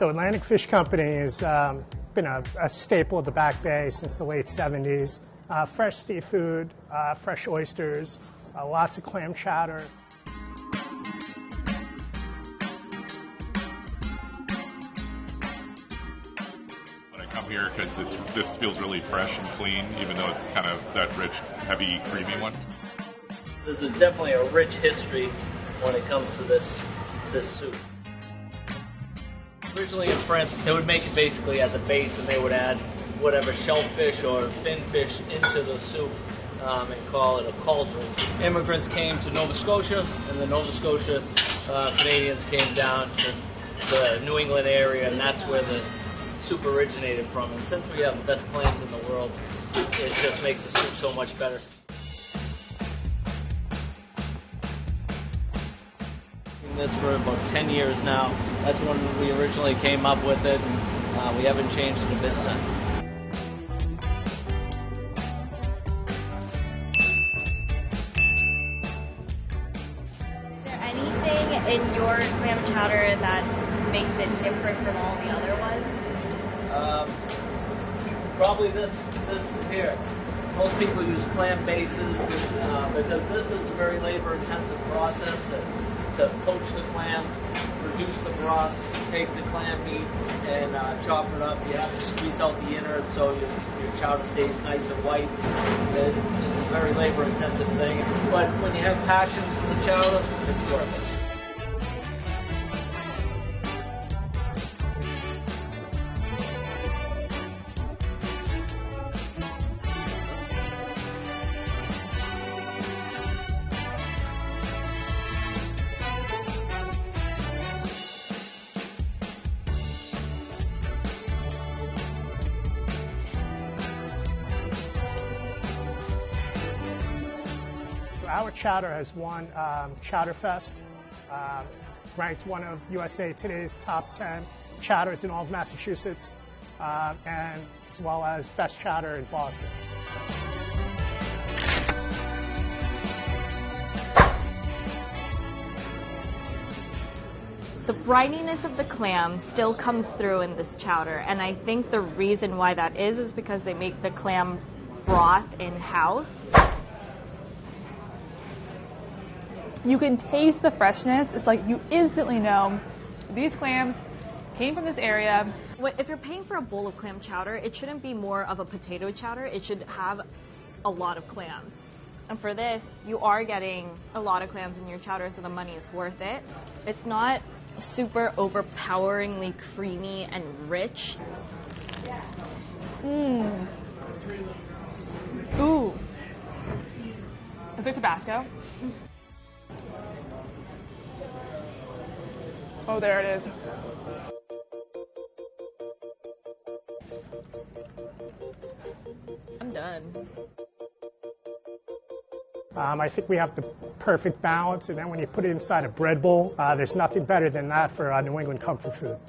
So Atlantic Fish Company has been a staple of the Back Bay since the late 70s. Fresh seafood, fresh oysters, lots of clam chowder. When I come here, because this feels really fresh and clean, even though it's kind of that rich, heavy, creamy one. There's definitely a rich history when it comes to this soup. Originally in France, they would make it basically as a base, and they would add whatever shellfish or finfish into the soup and call it a cauldron. Immigrants came to Nova Scotia, and the Nova Scotia Canadians came down to the New England area, and that's where the soup originated from. And since we have the best clams in the world, it just makes the soup so much better. This for about 10 years now. That's when we originally came up with it, and we haven't changed it a bit since. Is there anything in your clam chowder that makes it different from all the other ones? Probably this here. Most people use clam bases because this is a very labor-intensive process to poach the clams, reduce the broth, take the clam meat, and chop it up. You have to squeeze out the innards so your chowder stays nice and white. It's a very labor-intensive thing, but when you have passion for the chowder, it's worth it. Our chowder has won Chowder Fest, ranked one of USA Today's top 10 chowders in all of Massachusetts, and as well as best chowder in Boston. The brininess of the clam still comes through in this chowder, and I think the reason why that is because they make the clam broth in-house. You can taste the freshness. It's like you instantly know these clams came from this area. If you're paying for a bowl of clam chowder, it shouldn't be more of a potato chowder. It should have a lot of clams. And for this, you are getting a lot of clams in your chowder, so the money is worth it. It's not super overpoweringly creamy and rich. Ooh. Is there Tabasco? Oh, there it is. I'm done. I think we have the perfect balance, and then when you put it inside a bread bowl, there's nothing better than that for New England comfort food.